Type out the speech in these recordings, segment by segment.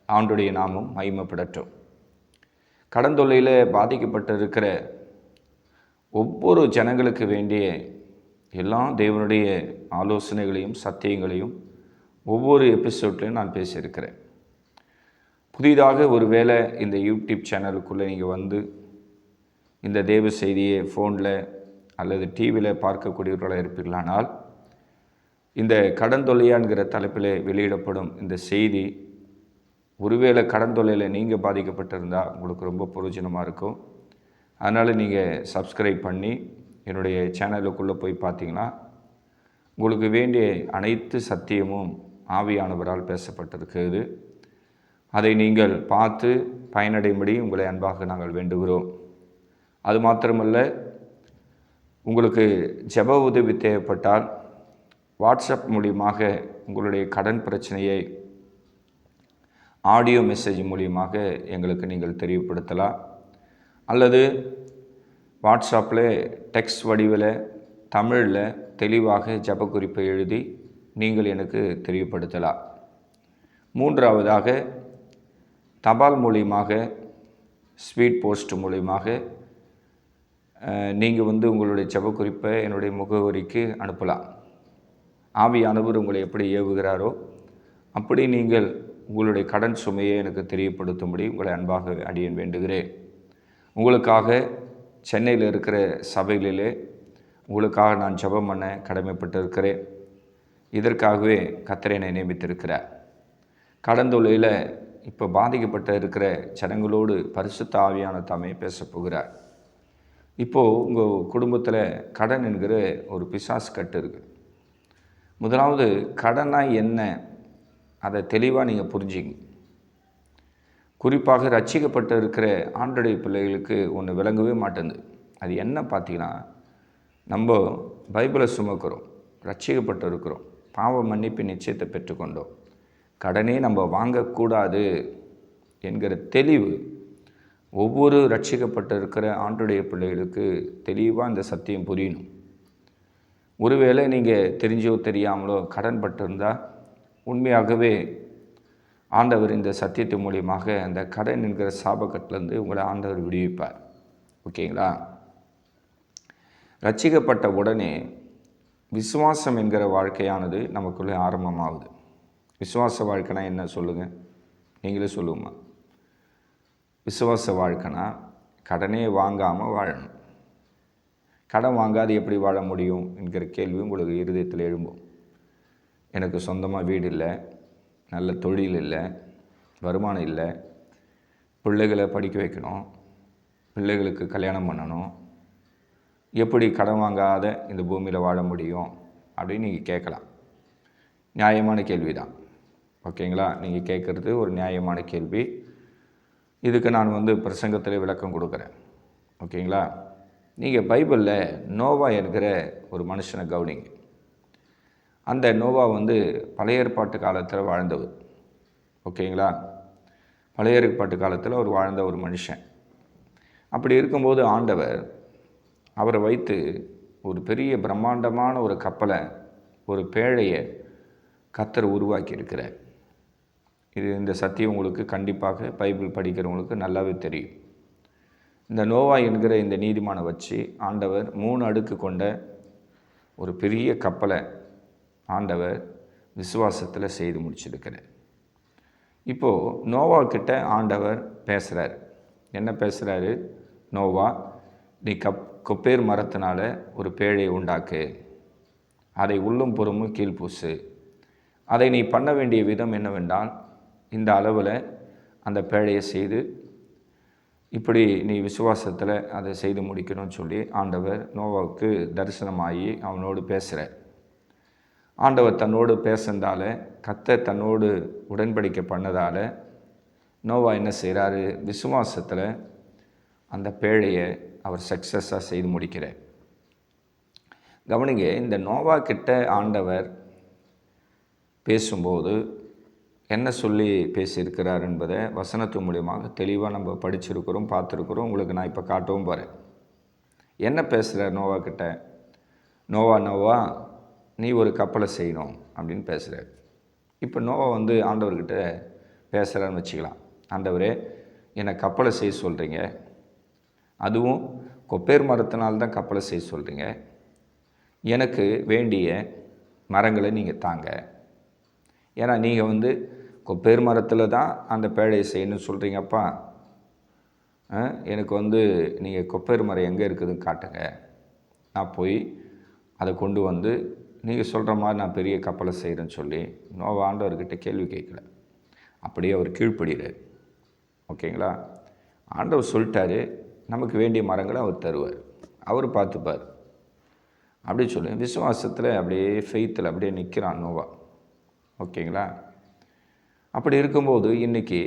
ஆண்டுடைய நாமம் மகிமைப்படட்டும். கடன் தொல்லையில் பாதிக்கப்பட்டிருக்கிற ஒவ்வொரு ஜனங்களுக்கு வேண்டிய எல்லா தேவனுடைய ஆலோசனைகளையும் சத்தியங்களையும் ஒவ்வொரு எபிசோட்லையும் நான் பேசியிருக்கிறேன். புதிதாக ஒரு வேளை இந்த யூடியூப் சேனலுக்குள்ளே நீங்கள் வந்து இந்த தேவ செய்தியை ஃபோனில் அல்லது டிவியில் பார்க்கக்கூடியவர்களாக இருப்பீர்களானால், இந்த கடன் தொல்லையான்கிற தலைப்பில் வெளியிடப்படும் இந்த செய்தி ஒருவேளை கடன் தொல்லையில் நீங்கள் பாதிக்கப்பட்டிருந்தால் உங்களுக்கு ரொம்ப பிரயோஜனமாக இருக்கும். அதனால் நீங்கள் சப்ஸ்கிரைப் பண்ணி என்னுடைய சேனலுக்குள்ளே போய் பார்த்தீங்கன்னா உங்களுக்கு வேண்டிய அனைத்து சத்தியமும் ஆவியானவரால் பேசப்பட்டிருக்கிறது. அதை நீங்கள் பார்த்து பயனடையும்படி உங்களை அன்பாக நாங்கள் வேண்டுகிறோம். அது மாத்திரமல்ல, உங்களுக்கு ஜெப உதவி தேவைப்பட்டால் வாட்ஸ்அப் மூலியமாக உங்களுடைய கடன் பிரச்சனையை ஆடியோ மெசேஜ் மூலியமாக எங்களுக்கு நீங்கள் தெரியப்படுத்தலாம். அல்லது வாட்ஸ்அப்பில் டெக்ஸ்ட் வடிவில் தமிழில் தெளிவாக ஜெப குறிப்பை எழுதி நீங்கள் எனக்கு தெரியப்படுத்தலாம். மூன்றாவதாக தபால் மூலியமாக ஸ்பீட் போஸ்ட் மூலியமாக நீங்கள் உங்களுடைய ஜெப குறிப்பை என்னுடைய முகவரிக்கு அனுப்பலாம். ஆவியானவர் உங்களை எப்படி ஏவுகிறாரோ அப்படி நீங்கள் உங்களுடைய கடன் சுமையை எனக்கு தெரியப்படுத்தும்படி உங்களை அன்பாக அடியேன் வேண்டுகிறேன். உங்களுக்காக சென்னையில் இருக்கிற சபைகளிலே உங்களுக்காக நான் ஜெபம் பண்ண கடமைப்பட்டிருக்கிறேன். இதற்காகவே கர்த்தர் என்னை நியமித்திருக்கிறார். கடன் தொல்லையில் இப்போ பாதிக்கப்பட்ட இருக்கிற ஜனங்களோடு பரிசுத்த ஆவியான தாமே பேசப் போகிறார். இப்போது உங்கள் குடும்பத்தில் கடன் என்கிற ஒரு பிசாசு கட்டு இருக்குது. முதலாவது கடனாக என்ன, அதை தெளிவாக நீங்கள் புரிஞ்சிங்க. குறிப்பாக ரட்சிக்கப்பட்டு இருக்கிற ஆண்டுடைய பிள்ளைகளுக்கு ஒன்று விளங்கவே மாட்டேங்குது. அது என்ன பார்த்தீங்கன்னா, நம்ம பைபிளை சுமக்கிறோம், ரட்சிக்கப்பட்டு இருக்கிறோம், பாவ மன்னிப்பு நிச்சயத்தை பெற்றுக்கொண்டோம், கடனே நம்ம வாங்கக்கூடாது என்கிற தெளிவு ஒவ்வொரு ரட்சிக்கப்பட்டு இருக்கிற ஆண்டுடைய பிள்ளைகளுக்கு தெளிவாக இந்த சத்தியம் புரியணும். ஒருவேளை நீங்கள் தெரிஞ்சோ தெரியாமலோ கடன் பட்டிருந்தால் உண்மையாகவே ஆண்டவர் இந்த சத்தியத்தின் மூலியமாக அந்த கடன் என்கிற சாபக்கட்டிலேருந்து உங்களை ஆண்டவர் விடுவிப்பார். ஓகேங்களா? ரட்சிக்கப்பட்ட உடனே விசுவாசம் என்கிற வாழ்க்கையானது நமக்குள்ளே ஆரம்பமாகுது. விசுவாச வாழ்க்கைனா என்ன சொல்லுங்கள், நீங்களே சொல்லுங்கம்மா. விசுவாச வாழ்க்கைனா கடனே வாங்காமல் வாழணும். கடன் வாங்காது எப்படி வாழ முடியும் என்கிற கேள்வி உங்களுக்கு இருதயத்தில் எழும்பும். எனக்கு சொந்தமாக வீடு இல்லை, நல்ல தொழில் இல்லை, வருமானம் இல்லை, பிள்ளைகளை படிக்க வைக்கணும், பிள்ளைகளுக்கு கல்யாணம் பண்ணணும், எப்படி கடன் வாங்காத இந்த பூமியில் வாழ முடியும் அப்படின்னு நீங்கள் கேட்கலாம். நியாயமான கேள்வி தான். ஓகேங்களா? நீங்கள் கேட்குறது ஒரு நியாயமான கேள்வி. இதுக்கு நான் பிரசங்கத்தில் விளக்கம் கொடுக்குறேன். ஓகேங்களா? நீங்கள் பைபிளில் நோவா என்கிற ஒரு மனுஷனை கவனிங்க. அந்த நோவா பழைய ஏற்பாட்டு காலத்தில் வாழ்ந்தவர். ஓகேங்களா? பழைய ஏற்பாட்டு காலத்தில் அவர் வாழ்ந்த ஒரு மனுஷன். அப்படி இருக்கும்போது ஆண்டவர் அவரை வைத்து ஒரு பெரிய பிரம்மாண்டமான ஒரு கப்பலை, ஒரு பேழையை கர்த்தர் உருவாக்கி இருக்கிறார். இந்த சத்தியம் உங்களுக்கு கண்டிப்பாக பைபிள் படிக்கிறவங்களுக்கு நல்லாவே தெரியும். இந்த நோவா என்கிற இந்த நீதிமானை வச்சு ஆண்டவர் 3 அடுக்கு கொண்ட ஒரு பெரிய கப்பலை ஆண்டவர் விசுவாசத்தில் செய்து முடிச்சிருக்கிறார். இப்போது நோவா கிட்ட ஆண்டவர் பேசுகிறார். என்ன பேசுகிறாரு? நோவா, நீ கொப்பேர் மரத்தினால ஒரு பேழையை உண்டாக்கு, அதை உள்ளும் புறமும் கீழ்பூசு. அதை நீ பண்ண வேண்டிய விதம் என்னவென்றால், இந்த அளவில் அந்த பேழையை செய்து இப்படி நீ விசுவாசத்தில் அதை செய்து முடிக்கணும்னு சொல்லி ஆண்டவர் நோவாவுக்கு தரிசனமாகி அவனோடு பேசுகிறார். ஆண்டவர் தன்னோடு பேசுனதால, கர்த்தர் தன்னோடு உடன்படிக்கை பண்ணதால் நோவா என்ன செய்கிறாரு? விசுவாசத்தில் அந்த பேழையை அவர் சக்ஸஸாக செய்து முடிக்கிறார். கவனிங்க, இந்த நோவா கிட்ட ஆண்டவர் பேசும்போது என்ன சொல்லி பேசியிருக்கிறார் என்பதை வசனத்து மூலியமாக தெளிவாக நம்ம படிச்சிருக்கிறோம், பார்த்துருக்குறோம். உங்களுக்கு நான் இப்போ காட்டவும் போகிறேன். என்ன பேசுகிறார் நோவா கிட்ட? நோவா நீ ஒரு கப்பலை செய்யணும் அப்படின்னு பேசுகிறார். இப்போ நோவா ஆண்டவர்கிட்ட பேசுகிறான்னு வச்சுக்கலாம். ஆண்டவரே, என்னை கப்பலை செய்ய சொல்கிறீங்க, அதுவும் கொப்பேர் மரத்தினால்தான் கப்பலை செய்ய சொல்கிறீங்க. எனக்கு வேண்டிய மரங்களை நீங்கள் தாங்க. ஏன்னா நீங்கள் கொப்பேர் மரத்தில் தான் அந்த பேழையை செய்யணும்னு சொல்கிறீங்கப்பா. எனக்கு நீங்கள் கொப்பேர் மரம் எங்கே இருக்குதுன்னு காட்டுங்க. நான் போய் அதை கொண்டு நீங்கள் சொல்கிற மாதிரி நான் பெரிய கப்பலை செய்கிறேன்னு சொல்லி நோவா ஆண்டவர்கிட்ட கேள்வி கேட்கல. அப்படியே அவர் கீழ்ப்படுகிறார். ஓகேங்களா? ஆண்டவர் சொல்லிட்டாரு, நமக்கு வேண்டிய மரங்களை அவர் தருவார், அவர் பார்த்துப்பார் அப்படி சொல்லி விசுவாசத்தில் அப்படியே ஃபெய்த்தில் அப்படியே நிற்கிறான் நோவா. ஓகேங்களா? அப்படி இருக்கும்போது இன்றைக்கி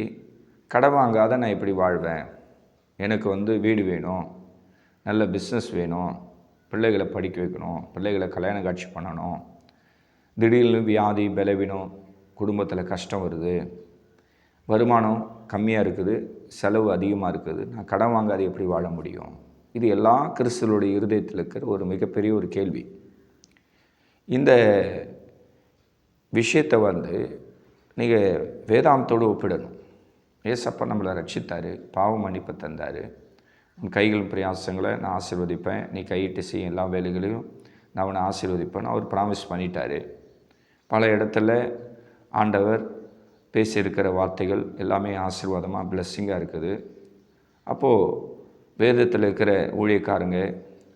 கடன் வாங்காத நான் எப்படி வாழ்வேன்? எனக்கு வீடு வேணும், நல்ல பிஸ்னஸ் வேணும், பிள்ளைகளை படிக்க வைக்கணும், பிள்ளைகளை கல்யாணம் காட்சி பண்ணணும், திடீர்னு வியாதி பலவீனம், குடும்பத்தில் கஷ்டம் வருது, வருமானம் கம்மியாக இருக்குது, செலவு அதிகமாக இருக்குது, நான் கடன் வாங்காது எப்படி வாழ முடியும்? இது எல்லா கிறிஸ்தவருடைய இருதயத்தில் இருக்கிற ஒரு மிகப்பெரிய ஒரு கேள்வி. இந்த விஷயத்தை நீங்கள் வேதாந்தத்தோடு ஒப்பிடணும். ஏசப்பா நம்மளை ரட்சித்தார், பாவ மன்னிப்பு தந்தார். உன் கைகள் பிரயாசங்களை நான் ஆசீர்வதிப்பேன், நீ கையிட்டு செய்யும் எல்லா வேலைகளையும் நான் அவனை ஆசீர்வதிப்பேன்னு அவர் ப்ராமிஸ் பண்ணிட்டார். பல இடத்துல ஆண்டவர் பேசியிருக்கிற வார்த்தைகள் எல்லாமே ஆசீர்வாதமாக பிளெஸ்ஸிங்காக இருக்குது. அப்போது வேதத்தில் இருக்கிற ஊழியக்காரங்க,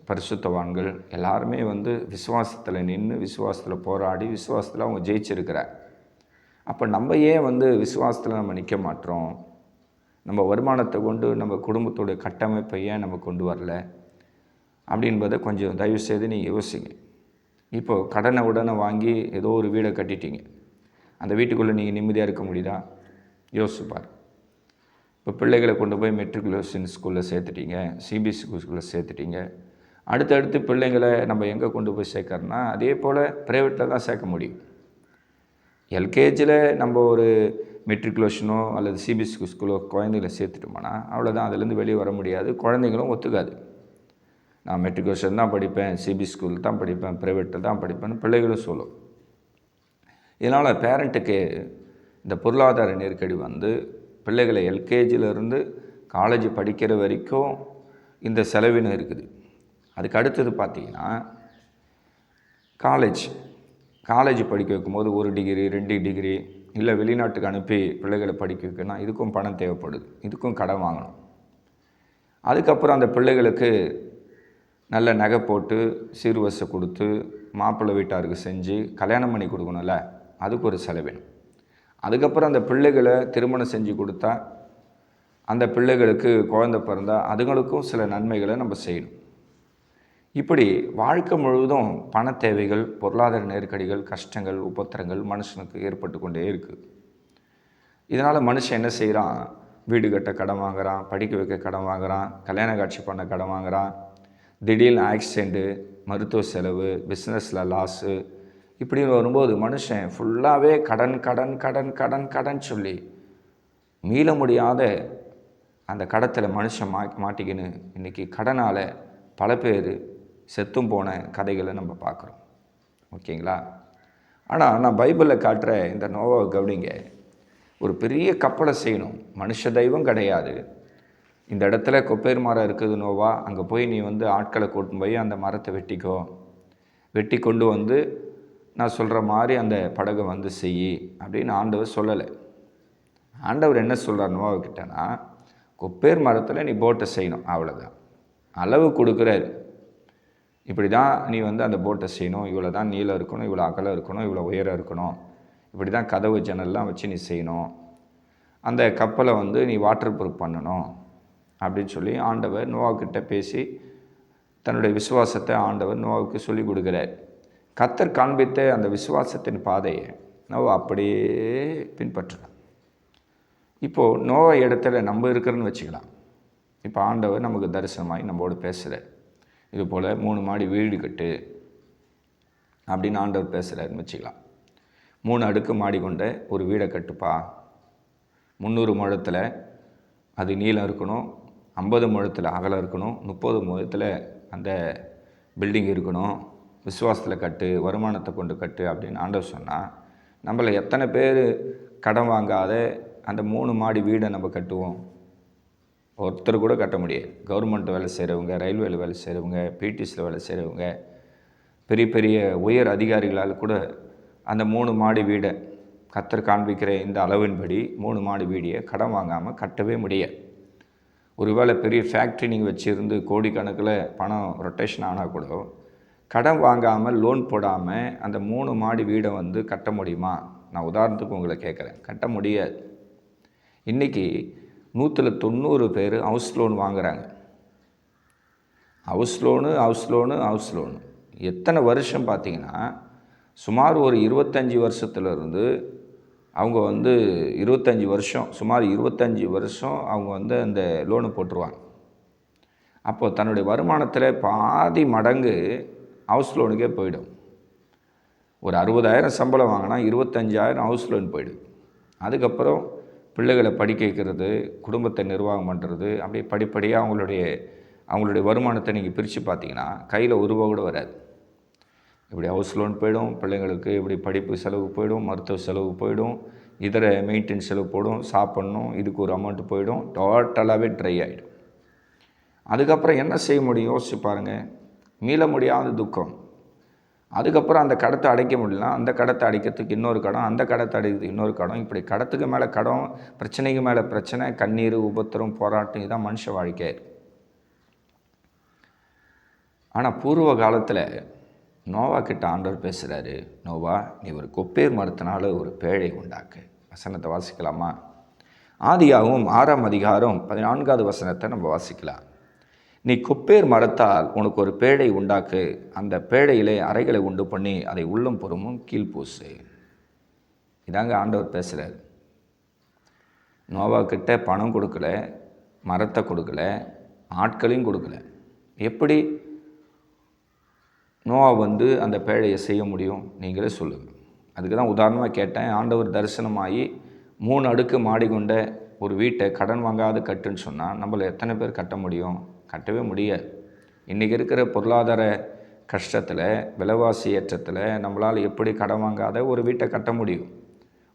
பரிசுத்தவான்கள் எல்லாருமே விசுவாசத்தில் நின்று, விசுவாசத்தில் போராடி, விசுவாசத்தில் அவங்க ஜெயிச்சிருக்கிறார். அப்போ நம்ம ஏன் விசுவாசத்தில் நம்ம நிற்க மாட்டோம்? நம்ம வருமானத்தை கொண்டு நம்ம குடும்பத்தோடைய கட்டமைப்பை ஏன் நம்ம கொண்டு வரல அப்படின்பதை கொஞ்சம் தயவுசெய்து நீங்கள் யோசிங்க. இப்போது கடனை உடனே வாங்கி ஏதோ ஒரு வீடை கட்டிட்டீங்க, அந்த வீட்டுக்குள்ளே நீங்கள் நிம்மதியாக இருக்க முடியுதா? யோசிப்பார். இப்போ பிள்ளைகளை கொண்டு போய் மெட்ரிகுலேஷன் ஸ்கூலில் சேர்த்துட்டீங்க, சிபிஎஸ்சி ஸ்கூலில் சேர்த்துட்டீங்க. அடுத்தடுத்து பிள்ளைங்களை நம்ம எங்கே கொண்டு போய் சேர்க்கறோன்னா அதே போல் ப்ரைவேட்டில் தான் சேர்க்க முடியும். எல்கேஜியில் நம்ம ஒரு மெட்ரிகுலேஷனோ அல்லது சிபிஎஸ்சி ஸ்கூலோ குழந்தைகளை சேர்த்துட்டோம்னா அவ்வளோதான், அதுலேருந்து வெளியே வர முடியாது. குழந்தைங்களும் ஒத்துக்காது. நான் மெட்ரிகுலேஷன் தான் படிப்பேன், சிபிஎஸ்சி ஸ்கூல் தான் படிப்பேன், ப்ரைவேட்டில் தான் படிப்பேன்னு பிள்ளைகளும் சொல்லும். இதனால் பேரண்ட்டுக்கு இந்த பொருளாதார நெருக்கடி பிள்ளைகளை எல்கேஜியிலேருந்து காலேஜ் படிக்கிற வரைக்கும் இந்த செலவினம் இருக்குது. அதுக்கு அடுத்தது பார்த்திங்கன்னா காலேஜ் படிக்க வைக்கும்போது 1 டிகிரி 2 டிகிரி இல்லை வெளிநாட்டுக்கு அனுப்பி பிள்ளைகளை படிக்க வைக்கணும்னா இதுக்கும் பணம் தேவைப்படுது, இதுக்கும் கடன் வாங்கணும். அதுக்கப்புறம் அந்த பிள்ளைகளுக்கு நல்ல நகை போட்டு சீர்வரிசை கொடுத்து மாப்பிள்ளை வீட்டாருக்கு செஞ்சு கல்யாணம் பண்ணி கொடுக்கணும்ல, அதுக்கு ஒரு செலவினம். அதுக்கப்புறம் அந்த பிள்ளைகளை திருமணம் செஞ்சு கொடுத்தா, அந்த பிள்ளைகளுக்கு குழந்தை பிறந்தால் அதுங்களுக்கும் சில நன்மைகளை நம்ம செய்யணும். இப்படி வாழ்க்கை முழுவதும் பண தேவைகள், பொருளாதார நெருக்கடிகள், கஷ்டங்கள், உபத்திரங்கள் மனுஷனுக்கு ஏற்பட்டு கொண்டே இருக்குது. இதனால் மனுஷன் என்ன செய்கிறான்? வீடு கட்ட கடன் வாங்குகிறான், படிக்க வைக்க கடன் வாங்குகிறான், கல்யாண காட்சி பண்ண கடன் வாங்குகிறான், திடீர்னு ஆக்சிடெண்ட்டு, மருத்துவ செலவு, பிஸ்னஸில் லாஸு, இப்படின்னு வரும்போது மனுஷன் ஃபுல்லாகவே கடன் கடன் கடன் கடன் கடன் சொல்லி மீள முடியாத அந்த கடத்தில் மனுஷன் மாட்டிக்கின்னு இன்றைக்கி கடனால் பல பேர் செத்தும் போன கதைகளை நம்ம பார்க்குறோம். ஓகேங்களா? ஆனால் நான் பைபிளில் காட்டுற இந்த நோவாவை கவனிங்க. ஒரு பெரிய கப்பலை செய்யணும், மனுஷ தெய்வம் கிடையாது. இந்த இடத்துல கொப்பேர் மரம் இருக்குது நோவா, அங்கே போய் நீ ஆட்களை கூட்டின்னு போய் அந்த மரத்தை வெட்டி கொண்டு நான் சொல்கிற மாதிரி அந்த படகை செய் அப்படின்னு ஆண்டவர் சொல்லலை. ஆண்டவர் என்ன சொல்கிறார் நோவாவுக்கிட்டனா, கொப்பேர் மரத்தில் நீ போட்டை செய்யணும், அவ்வளோதான். அளவு கொடுக்குறாரு. இப்படி தான் நீ அந்த போட்டை செய்யணும், இவ்வளோ தான் நீளம் இருக்கணும், இவ்வளோ அகலம் இருக்கணும், இவ்வளோ உயரம் இருக்கணும், இப்படி தான் கதவு ஜன்னல்லாம் வச்சு நீ செய்யணும், அந்த கப்பலை நீ வாட்டர் ப்ரூஃப் பண்ணணும் அப்படின்னு சொல்லி ஆண்டவர் நோவாக்கிட்ட பேசி தன்னுடைய விசுவாசத்தை ஆண்டவர் நோவாவுக்கு சொல்லி கொடுக்குறார். கர்த்தர் காண்பித்த அந்த விசுவாசத்தின் பாதையை நோவா அப்படியே பின்பற்றுறான். இப்போது நோவா இடத்துல நம்ம இருக்கிறோன்னு வச்சுக்கலாம். இப்போ ஆண்டவர் நமக்கு தரிசனமாகி நம்மளோட பேசுகிறார். இது போல் 3 மாடி வீடு கட்டு அப்படின்னு ஆண்டவர் பேசுகிறாருன்னு வச்சுக்கலாம். 3 அடுக்கு மாடி கொண்ட ஒரு வீடை கட்டுப்பா, 300 முழத்தில் அது நீளம் இருக்கணும், 50 முழத்தில் அகலம் இருக்கணும், 30 முழத்தில் அந்த பில்டிங் இருக்கணும், விசுவாசத்தில் கட்டு, வருமானத்தை கொண்டு கட்டு அப்படின்னு ஆண்டவர் சொன்னால், நம்மளை எத்தனை பேர் கடன் வாங்காத அந்த 3 மாடி வீடை நம்ம கட்டுவோம்? ஒருத்தர் கூட கட்ட முடியாது. கவர்மெண்ட் வேலை செய்கிறவங்க, ரயில்வேல வேலை செய்கிறவங்க, பிடிசியில் வேலை செய்கிறவங்க, பெரிய பெரிய உயர் அதிகாரிகளால் கூட அந்த 3 மாடி வீடை கர்த்தர் காண்பிக்கிற இந்த அளவின்படி 3 மாடி வீடியை கடன் வாங்காமல் கட்டவே முடியாது. ஒருவேளை பெரிய ஃபேக்ட்ரி நீங்கள் வச்சுருந்து கோடிக்கணக்கில் பணம் ரொட்டேஷன் ஆனால் கூட கடன் வாங்காமல் லோன் போடாமல் அந்த 3 மாடி வீடை கட்ட முடியுமா? நான் உதாரணத்துக்கு உங்களை கேட்குறேன். கட்ட முடியாது. இன்றைக்கி 190 பேர் ஹவுஸ் லோன் வாங்குகிறாங்க. ஹவுஸ் லோனு எத்தனை வருஷம் பார்த்தீங்கன்னா, சுமார் ஒரு 25 வருஷத்துலேருந்து அவங்க 25 வருஷம், சுமார் 25 வருஷம் அவங்க அந்த லோனு போட்டுருவாங்க. அப்போது தன்னுடைய வருமானத்தில் பாதி மடங்கு ஹவுஸ் லோனுக்கே போயிடும். ஒரு 60,000 சம்பளம் வாங்கினா 25,000 ஹவுஸ் லோன் போயிடுது. அதுக்கப்புறம் பிள்ளைகளை படிக்க வைக்கிறது, குடும்பத்தை நிர்வாகம் பண்ணுறது, அப்படியே படிப்படியாக அவங்களுடைய வருமானத்தை நீங்கள் பிரித்து பார்த்தீங்கன்னா கையில் ₹1 கூட வராது. இப்படி ஹவுஸ் லோன் போயிடும், பிள்ளைங்களுக்கு இப்படி படிப்பு செலவு போயிடும், மருத்துவ செலவு போயிடும், இதர மெயின்டெனன்ஸ் செலவு போடும், சாப்பிட்ணும், இதுக்கு ஒரு அமௌண்ட்டு போயிடும், டோட்டலாகவே ட்ரை ஆகிடும். அதுக்கப்புறம் என்ன செய்ய முடியும் யோசிச்சு பாருங்கள். மீள முடியாத துக்கம். அதுக்கப்புறம் அந்த கடத்தை அடைக்க முடியலாம், அந்த கடத்தை அடைக்கிறதுக்கு இன்னொரு கடன், அந்த கடத்தை அடைக்கிறதுக்கு இன்னொரு கடன், இப்படி கடத்துக்கு மேலே கடன், பிரச்சனைக்கு மேலே பிரச்சனை, கண்ணீர், உபத்திரம், போராட்டம், இதுதான் மனுஷ வாழ்க்கை. ஆனால் பூர்வ காலத்தில் நோவா கிட்ட ஆண்டவர் பேசுகிறாரு, நோவா நீ ஒரு கொப்பேர் மரத்தினால ஒரு பேழை உண்டாக்கு. வசனத்தை வாசிக்கலாமா? ஆதியாகவும் 6ஆம் அதிகாரம் 14வது வசனத்தை நம்ம வாசிக்கலாம். நீ கொப்பேர் மரத்தால் உனக்கு ஒரு பேழை உண்டாக்கு, அந்த பேழையிலே அறைகளை உண்டு பண்ணி அதை உள்ளும் புறமும் கீழ்பூசு. இதாங்க ஆண்டவர் பேசுகிறார். நோவா கிட்ட பணம் கொடுக்கல, மரத்தை கொடுக்கல, ஆட்களையும் கொடுக்கல. எப்படி நோவா அந்த பேழையை செய்ய முடியும்? நீங்களே சொல்லுங்கள். அதுக்கு தான் உதாரணமாக கேட்டேன். ஆண்டவர் தரிசனமாகி 3 அடுக்கு மாடி கொண்ட ஒரு வீட்டை கடன் வாங்காது கட்டுன்னு சொன்னால் நம்மளை எத்தனை பேர் கட்ட முடியும்? கட்டவே முடியாது. இன்றைக்கி இருக்கிற பொருளாதார கஷ்டத்தில், விலைவாசி ஏற்றத்தில் நம்மளால் எப்படி கடன் வாங்காத ஒரு வீட்டை கட்ட முடியும்?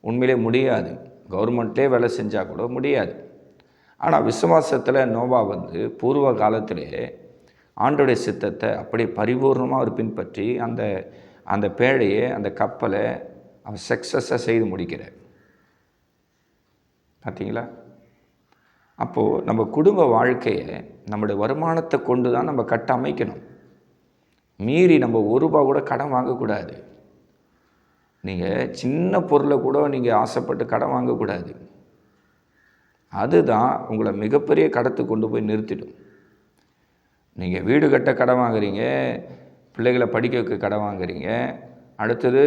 உண்மையிலே முடியாது. கவர்மெண்ட்லேயே வேலை செஞ்சால் கூட முடியாது. ஆனால் விசுவாசத்தில் நோவா பூர்வ காலத்திலே ஆண்டோடைய சித்தத்தை அப்படியே பரிபூர்ணமாக அவர் பின்பற்றி அந்த பேழையை, அந்த கப்பலை அவர் சக்ஸஸாக செய்து முடிக்கிறார். பார்த்தீங்களா? அப்போது நம்ம குடும்ப வாழ்க்கையை நம்முடைய வருமானத்தை கொண்டு தான் நம்ம கட்ட அமைக்கணும். மீறி நம்ம ₹1 கூட கடன் வாங்கக்கூடாது. நீங்கள் சின்ன பொருளை கூட நீங்கள் ஆசைப்பட்டு கடன் வாங்கக்கூடாது. அதுதான் உங்களை மிகப்பெரிய கடத்துக்கு கொண்டு போய் நிறுத்திடும். நீங்கள் வீடு கட்ட கடன் வாங்குறீங்க, பிள்ளைகளை படிக்க வைக்க கடன் வாங்குறீங்க, அடுத்தது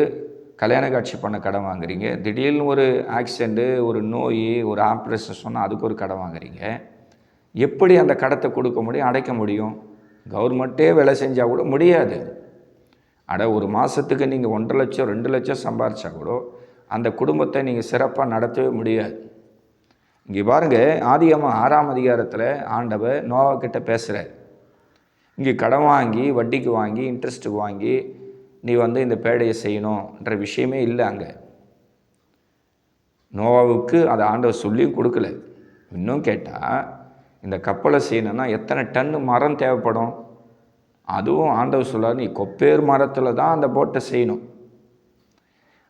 கல்யாண காட்சி பண்ண கடன் வாங்குறீங்க, திடீர்னு ஒரு ஆக்சிடெண்ட்டு, ஒரு நோய், ஒரு ஆப்ரேஷன் சொன்னால் அதுக்கு ஒரு கடன் வாங்குறீங்க. எப்படி அந்த கடத்தை கொடுக்க முடியும், அடைக்க முடியும்? கவர்மெண்ட்டே வேலை செஞ்சால் கூட முடியாது. ஒரு மாதத்துக்கு நீங்கள் 1,50,000 2 லட்சம் சம்பாரித்தா கூட அந்த குடும்பத்தை நீங்கள் சிறப்பாக நடத்தவே முடியாது. இங்கே பாருங்கள், ஆதியாகமம் 6ஆம் அதிகாரத்தில் ஆண்டவர் நோவா கிட்ட பேசுகிறார். இங்கே கடன் வாங்கி, வட்டிக்கு வாங்கி, இன்ட்ரெஸ்ட்டுக்கு வாங்கி நீ இந்த பேழையை செய்யணுன்ற விஷயமே இல்லை. அங்கே நோவாவுக்கு அதை ஆண்டவர் சொல்லியும் கொடுக்கல. இன்னும் கேட்டால், இந்த கப்பலை செய்யணும்னா எத்தனை டன்னு மரம் தேவைப்படும்? அதுவும் ஆண்டவர் சொல்லார், நீ கொப்பேர் மரத்தில் தான் அந்த போட்டை செய்யணும்.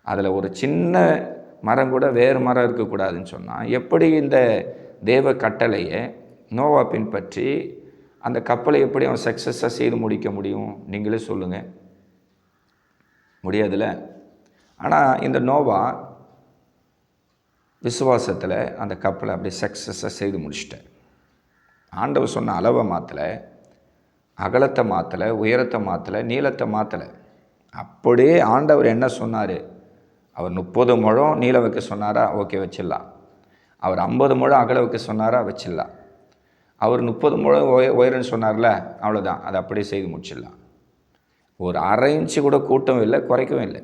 அதில் ஒரு சின்ன மரம் கூட வேறு மரம் இருக்கக்கூடாதுன்னு சொன்னால் எப்படி இந்த தேவ கட்டளையை நோவா பின்பற்றி அந்த கப்பலை எப்படி அவன் சக்ஸஸாக செய்து முடிக்க முடியும்? நீங்களே சொல்லுங்கள். முடியாதுல்ல. ஆனால் இந்த நோவா விசுவாசத்தில் அந்த கப்பலை அப்படியே சக்ஸஸாக செய்து முடிச்சிட்டார். ஆண்டவர் சொன்ன அளவை மாற்றலை, அகலத்தை மாற்றலை, உயரத்தை மாற்றலை, நீளத்தை மாற்றலை. அப்படியே ஆண்டவர் என்ன சொன்னார்? அவர் 30 முழம் நீளம் வைக்க சொன்னாரா? ஓகே, வச்சிடலாம். அவர் 50 முழம் அகல வைக்க சொன்னாரா? வச்சிடலாம். அவர் 30 முழம் உயரம்னு சொன்னார்ல, அவ்வளோதான், அதை அப்படியே செய்து முடிச்சிடலாம். ஒரு 1/2 இன்ச்சு கூட கூட்டவும் இல்லை, குறைக்கவும் இல்லை.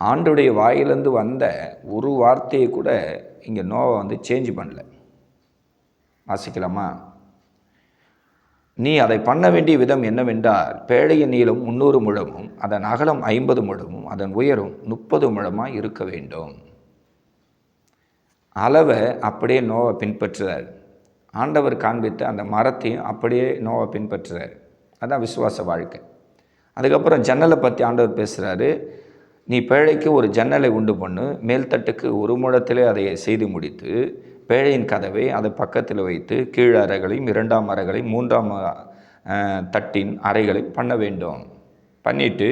ஆண்டுடைய வாயிலிருந்து வந்த ஒரு வார்த்தையை கூட இங்கே நோவா சேஞ்ச் பண்ணல. வாசிக்கலாமா? நீ அதை பண்ண வேண்டிய விதம் என்னவென்றால், பேழையின் நீளம் 300 முழமும், அதன் அகலம் 50 முழமும், அதன் உயரம் 30 முழமாக இருக்க வேண்டும். அளவை அப்படியே நோவா பின்பற்றுறார். ஆண்டவர் காண்பித்த அந்த மரத்தையும் அப்படியே நோவா பின்பற்றுறார். அதுதான் விசுவாச வாழ்க்கை. அதுக்கப்புறம் ஜன்னலை பற்றி ஆண்டவர் பேசுகிறாரு. நீ பேழைக்கு ஒரு ஜன்னலை உண்டு பண்ணு, மேல்தட்டுக்கு ஒரு முழத்திலே அதை செய்து முடித்து, பேழையின் கதவை அது பக்கத்தில் வைத்து, கீழ் அறைகளையும் 2ஆம் அறைகளையும் 3ஆம் தட்டின் அறைகளையும் பண்ண வேண்டும். பண்ணிவிட்டு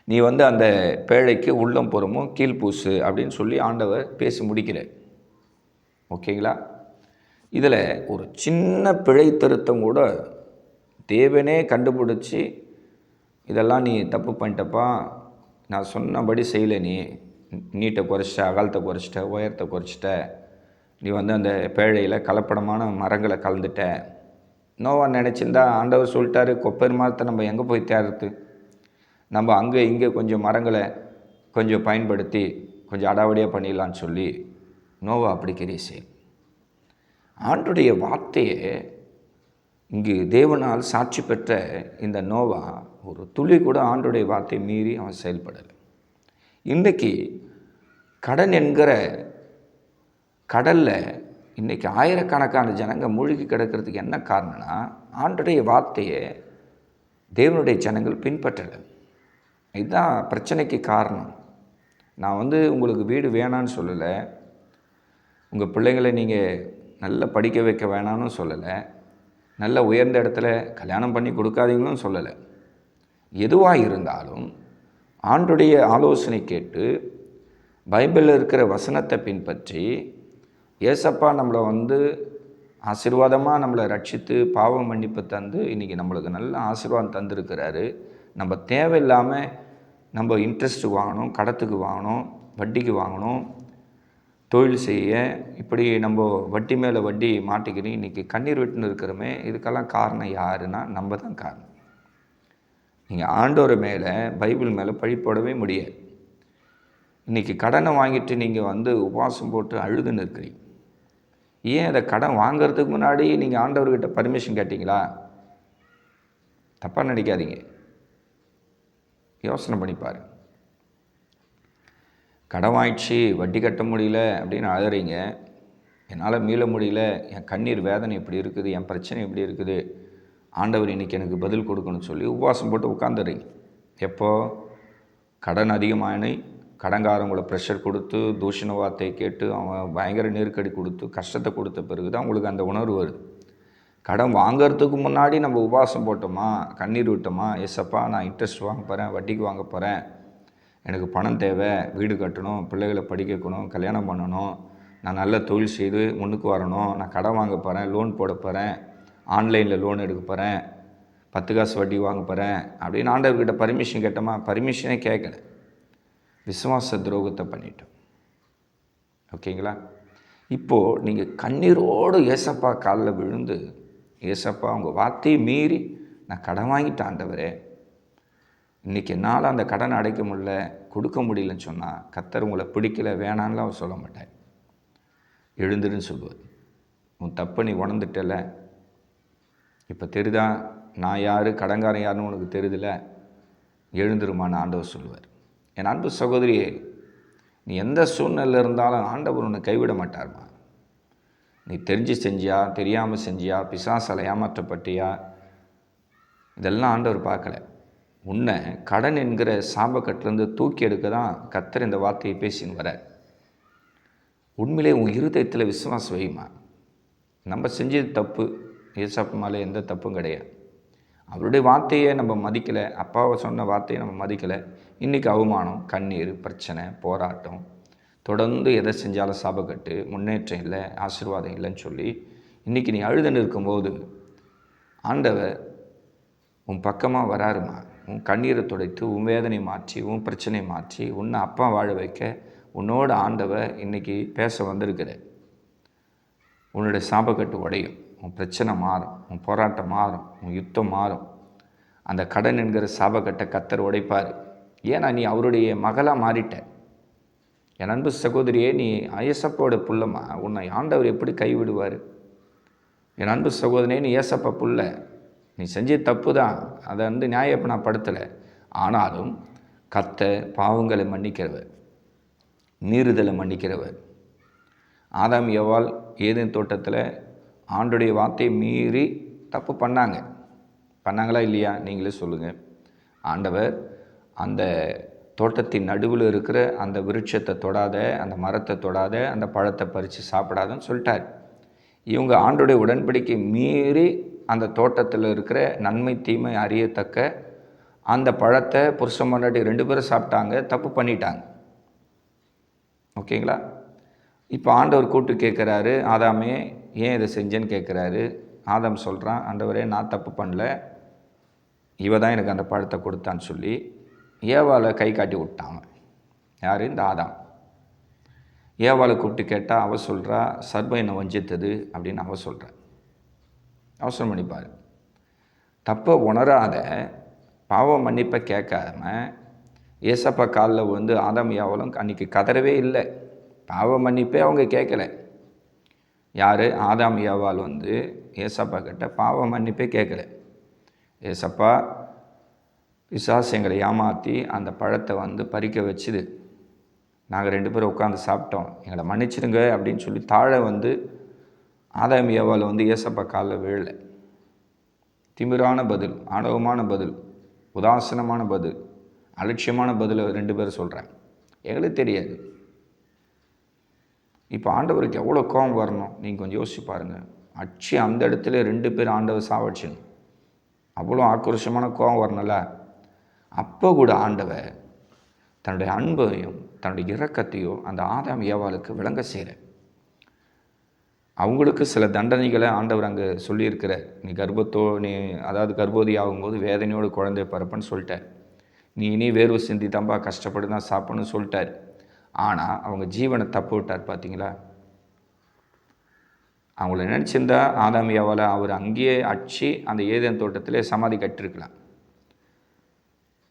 நீ அந்த பேழைக்கு உள்ளம் புறமும் கீழ்பூசு அப்படின்னு சொல்லி ஆண்டவர் பேசி முடிக்கிறார். ஓகேங்களா? இதில் ஒரு சின்ன பிழை திருத்தம் கூட தேவனே கண்டுபிடிச்சி, இதெல்லாம் நீ தப்பு பண்ணிட்டப்பா, நான் சொன்னபடி செய்யலை, நீட்டை குறைச்சிட்ட, அகலத்தை குறைச்சிட்ட, உயரத்தை குறைச்சிட்ட, நீ அந்த பேழையில் கலப்படமான மரங்களை கலந்துட்ட. நோவா நினச்சிருந்தா ஆண்டவர் சொல்லிட்டாரு, கொப்பர் மரத்தை நம்ம எங்கே போய் தேடுறது, நம்ம அங்கே இங்கே கொஞ்சம் மரங்களை கொஞ்சம் பயன்படுத்தி கொஞ்சம் அடாவடியாக பண்ணிடலான்னு சொல்லி நோவா அப்படி கிரியை செய்யும். ஆண்டுடைய வார்த்தையை இங்கு தேவனால் சாட்சி பெற்ற இந்த நோவா ஒரு துளி கூட ஆண்டுடைய வார்த்தையை மீறி அவன் செயல்படலை. இன்றைக்கி கடன் என்கிற கடலில் இன்றைக்கி ஆயிரக்கணக்கான ஜனங்க மூழ்கி கிடக்கிறதுக்கு என்ன காரணம்னா, ஆண்டுடைய வார்த்தையை தேவனுடைய ஜனங்கள் பின்பற்றலை. இதுதான் பிரச்சனைக்கு காரணம். நான் உங்களுக்கு வீடு வேணான்னு சொல்லலை, உங்கள் பிள்ளைங்களை நீங்கள் நல்லா படிக்க வைக்க வேணான்னு சொல்லலை, நல்ல உயர்ந்த இடத்துல கல்யாணம் பண்ணி கொடுக்காதீங்களும் சொல்லலை. எதுவாக இருந்தாலும் ஆண்டுடைய ஆலோசனை கேட்டு பைபிளில் இருக்கிற வசனத்தை பின்பற்றி, ஏசப்பா நம்மளை ஆசீர்வாதமாக நம்மளை ரட்சித்து பாவ மன்னிப்பு தந்து இன்றைக்கி நம்மளுக்கு நல்ல ஆசீர்வாதம் தந்துருக்கிறாரு. நம்ம தேவையில்லாமல் நம்ம இன்ட்ரெஸ்ட்டு வாங்கணும், கடத்துக்கு வாங்கணும், வட்டிக்கு வாங்கணும், தொழில் செய்ய இப்படி நம்ம வட்டி மேலே வட்டி மாட்டிக்கின்னு இன்றைக்கி கண்ணீர் விட்டுன்னு இருக்கிறோமே, இதுக்கெல்லாம் காரணம் யாருன்னா நம்ம தான் காரணம். நீங்கள் ஆண்டவர் மேலே பைபிள் மேலே பழி போடவே முடியாது. இன்றைக்கி கடனை வாங்கிட்டு நீங்கள் உபவாசம் போட்டு அழுதுன்னு இருக்கிறீங்க. ஏன் அதை கடன் வாங்கிறதுக்கு முன்னாடி நீங்கள் ஆண்டவர்கிட்ட பர்மிஷன் கேட்டிங்களா? தப்பாக நினைக்காதீங்க, யோசனை பண்ணிப்பார். கடன் வாங்கிச்சு வட்டி கட்ட முடியல அப்படின்னு அழுறீங்க, என்னால் மீள முடியல, என் கண்ணீர் வேதனை இப்படி இருக்குது, என் பிரச்சனை இப்படி இருக்குது, ஆண்டவர் இன்றைக்கி எனக்கு பதில் கொடுக்கணும்னு சொல்லி உபவாசம் போட்டு உட்காந்துறீங்க. எப்போ கடன் அதிகமானி கடங்காரங்களை ப்ரெஷர் கொடுத்து தூஷண வார்த்தையை கேட்டு அவன் பயங்கர நெருக்கடி கொடுத்து கஷ்டத்தை கொடுத்த பிறகு தான் உங்களுக்கு அந்த உணர்வு வருது. கடன் வாங்கிறதுக்கு முன்னாடி நம்ம உபவாசம் போட்டோமா, கண்ணீர் விட்டோமா, எஸ்ஸப்பா நான் இன்ட்ரெஸ்ட் வாங்க போகிறேன், வட்டிக்கு வாங்க போகிறேன், எனக்கு பணம் தேவை, வீடு கட்டணும், பிள்ளைகளை படிக்க வைக்கணும், கல்யாணம் பண்ணணும், நான் நல்ல தொழில் செய்து முன்னுக்கு வரணும், நான் கடன் வாங்க போகிறேன், லோன் போட போகிறேன், ஆன்லைனில் லோன் எடுக்க போகிறேன், 10 காசு வட்டி வாங்க போகிறேன் அப்படின்னு ஆண்டவர்கிட்ட பர்மிஷன் கேட்டோமா? பர்மிஷனே கேட்கல, விசுவாச துரோகத்தை பண்ணிட்டோம். ஓகேங்களா? இப்போது நீங்கள் கண்ணீரோடு ஏசப்பா காலில் விழுந்து, ஏசப்பா உங்கள் வார்த்தையை மீறி நான் கடன் வாங்கிட்டேன் ஆண்டவரே, இன்றைக்கி என்னால் அந்த கடனை அடைக்க முடியல, கொடுக்க முடியலன்னு சொன்னால் கர்த்தர் உங்களை பிடிக்கல வேணான்லாம் அவர் சொல்ல மாட்டார். எழுந்துருன்னு சொல்லுவார். உன் தப்பை நீ உணர்ந்துட்டல, இப்போ தெரியுதா நான் யார், கடன்காரன் யாருன்னு உனக்கு தெரியுதில்ல, எழுந்துருமான்னு ஆண்டவர் சொல்லுவார். என் அன்பு சகோதரியே, நீ எந்த சூழ்நிலையில் இருந்தாலும் ஆண்டவர் உன்னை கைவிட மாட்டார்மா. நீ தெரிஞ்சு செஞ்சியா, தெரியாமல் செஞ்சியா, பிசாசால் ஏமாற்றப்பட்டியா, இதெல்லாம் ஆண்டவர் பார்க்கல. உன்னை கடன் என்கிற சாபக்கட்டிலேருந்து தூக்கி எடுக்க தான் கர்த்தர் இந்த வார்த்தையை பேசின்னு வர. உண்மையிலே உன் இருதயத்தில் விசுவாசம் வைமா. நம்ம செஞ்சது தப்பு, ஏசப்பா மேலே எந்த தப்பும் கிடையாது. அவருடைய வார்த்தையை நம்ம மதிக்கலை, அப்பாவை சொன்ன வார்த்தையை நம்ம மதிக்கலை, இன்றைக்கி அவமானம், கண்ணீர், பிரச்சனை, போராட்டம், தொடர்ந்து எதை செஞ்சாலும் சாபக்கட்டு, முன்னேற்றம் இல்லை, ஆசீர்வாதம் இல்லைன்னு சொல்லி இன்றைக்கி நீ அழுதுன்னு இருக்கும்போது ஆண்டவர் உன் பக்கமாக வராருமா. உன் கண்ணீரை துடைத்து, உன் வேதனை மாற்றி, உன் பிரச்சனையை மாற்றி, உன்னை அப்பா வாழ வைக்க உன்னோட ஆண்டவர் இன்றைக்கி பேச வந்திருக்கிற. உன்னுடைய சாபக்கட்டு உடையும், உன் பிரச்சனை மாறும், உன் போராட்டம் மாறும், உன் யுத்தம் மாறும். அந்த கடன் என்கிற சாபக்கட்டை கர்த்தர் உடைப்பார். ஏன்னா நீ அவருடைய மகளாக மாறிட்ட. என் அன்பு சகோதரியே, நீ ஏசப்பாவோட புள்ளம்மா, உன்னை ஆண்டவர் எப்படி கைவிடுவார்? என் அன்பு சகோதரியே, நீ ஏசப்பா புள்ள, நீ செஞ்ச தப்பு தான், அதை நியாயம் நான் படுத்தலை. ஆனாலும் கர்த்தர் பாவங்களை மன்னிக்கிறவர், மீறுதலை மன்னிக்கிறவர், ஆதாம் ஏவாள் ஏதேன் தோட்டத்தில் ஆண்டுடைய வார்த்தையை மீறி தப்பு பண்ணாங்களா இல்லையா? நீங்களே சொல்லுங்கள். ஆண்டவர் அந்த தோட்டத்தின் நடுவில் இருக்கிற அந்த விருட்சத்தை தொடாத, அந்த மரத்தை தொடாத, அந்த பழத்தை பறித்து சாப்பிடாதன்னு சொல்லிட்டார். இவங்க ஆண்டுடைய உடன்படிக்கை மீறி அந்த தோட்டத்தில் இருக்கிற நன்மை தீமை அறியத்தக்க அந்த பழத்தை புருஷன் பொண்டாட்டி 2 பேரும் சாப்பிட்டாங்க, தப்பு பண்ணிட்டாங்க. ஓகேங்களா? இப்போ ஆண்டவர் கூப்பிட்டு கேட்குறாரு, ஆதாமே ஏன் இதை செஞ்சேன்னு கேட்குறாரு. ஆதாம் சொல்கிறான், ஆண்டவரே நான் தப்பு பண்ணல, இவ தான் எனக்கு அந்த பழத்தை கொடுத்தான்னு சொல்லி ஏவாளை கை காட்டி விட்டாங்க. யார்? இந்த ஆதாம். ஏவாளை கூப்பிட்டு கேட்டால் அவள் சொல்கிறா, சர்பம் என்னை வஞ்சித்தது அப்படின்னு அவள் சொல்கிறா. அவசரம் பண்ணிப்பார். தப்பை உணராத, பாவ மன்னிப்பை கேட்காம ஏசப்பா காலில் வந்து ஆதாம் ஏவாளும் அன்றைக்கி கதறவே இல்லை. பாவ மன்னிப்பே அவங்க கேட்கலை. யார்? ஆதாம் ஏவாள் வந்து ஏசப்பா கிட்ட பாவ மன்னிப்பே கேட்கலை. ஏசப்பா, பிசாசு எங்களை ஏமாற்றி அந்த பழத்தை வந்து பறிக்க வச்சுது, நாங்கள் 2 பேரும் உட்காந்து சாப்பிட்டோம், எங்களை மன்னிச்சிடுங்க அப்படின்னு சொல்லி தாழ வந்து ஆதாம் ஏவாள் வந்து ஏசப்பா காலில் விழலை. திமிரான பதில், ஆணவமான பதில், உதாசனமான பதில், அலட்சியமான பதில் 2 பேரும் சொல்கிறாங்க. எங்களுக்கு தெரியாது. இப்போ ஆண்டவருக்கு எவ்வளோ கோபம் வரணும் நீங்கள் கொஞ்சம் யோசிச்சு பாருங்கள். அச்சு அந்த இடத்துல 2 பேர் ஆண்டவர் சாவடிச்சுங்க, அவ்வளோ ஆக்ரோஷமான கோபம் வரணும்ல. அப்போ கூட ஆண்டவர் தன்னுடைய அன்பையும் தன்னுடைய இரக்கத்தையும் அந்த ஆதாம் ஏவாளுக்கு விளங்க செய்கிற, அவங்களுக்கு சில தண்டனைகளை ஆண்டவர் அங்கே சொல்லியிருக்கிறார். நீ அதாவது கர்ப்பவதி ஆகும்போது வேதனையோடு குழந்தை பிறப்புன்னு சொல்லிட்டார். நீ இனி வேர்வை சிந்தி தம்பா கஷ்டப்பட்டு தான் சாப்பிடணும்னு சொல்லிட்டார். ஆனால் அவங்க ஜீவனை தப்பு விட்டார். பார்த்தீங்களா? அவங்கள நினச்சிருந்தா ஆதாம் ஏவாளை அவர் அங்கேயே அடித்து அந்த ஏதேன் தோட்டத்திலே சமாதி கட்டிருக்கலாம்.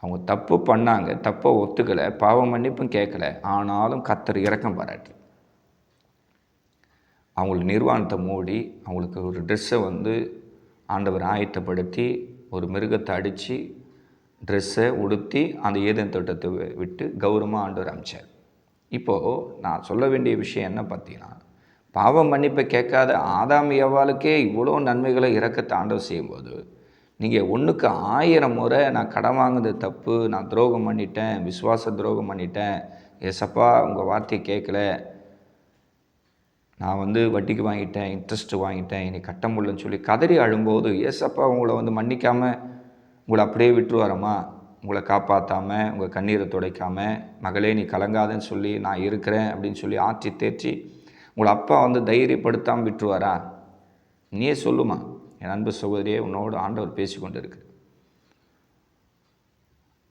அவங்க தப்பு பண்ணாங்க, தப்பை ஒத்துக்கலை, பாவ மன்னிப்பும் கேட்கலை. ஆனாலும் கர்த்தர் இரக்கம் பாராட்டு அவங்களுக்கு நிர்வாணத்தை மூடி அவங்களுக்கு ஒரு ட்ரெஸ்ஸை வந்து ஆண்டவர் ஆயத்தப்படுத்தி ஒரு மிருகத்தை அடித்து ட்ரெஸ்ஸை உடுத்தி அந்த ஏதேன் தோட்டத்தை விட்டு கௌரவமாக ஆண்டவர் அமைச்சார். இப்போது நான் சொல்ல வேண்டிய விஷயம் என்ன பார்த்தீங்கன்னா, பாவ மன்னிப்பை கேட்காத ஆதாம் ஏவாளுக்கே இவ்வளோ நன்மைகளை இரக்கத்தை ஆண்டவர் செய்யும்போது, நீங்கள் 1க்கு 1000 முறை நான் கடன் வாங்குறது தப்பு, நான் துரோகம் பண்ணிட்டேன், விசுவாச துரோகம் பண்ணிட்டேன், ஏசப்பா உங்கள் வார்த்தையை கேட்கல, நான் வந்து வட்டிக்கு வாங்கிட்டேன், இன்ட்ரெஸ்ட்டு வாங்கிட்டேன், இனி கட்ட முடியலன்னு சொல்லி கதறி அழும்போது ஏசப்பா உங்களை வந்து மன்னிக்காமல் உங்களை அப்படியே விட்டுருவாரம்மா? உங்களை காப்பாற்றாமல், உங்கள் கண்ணீரை துடைக்காமல், மகளே நீ கலங்காதன்னு சொல்லி நான் இருக்கிறேன் அப்படின்னு சொல்லி ஆற்றி தேற்றி உங்களை அப்பா வந்து தைரியப்படுத்தாமல் விட்டுருவாரா? நீயே சொல்லுமா? என் அன்பு சகோதரியே, உன்னோடு ஆண்டவர் பேசி கொண்டு இருக்கு.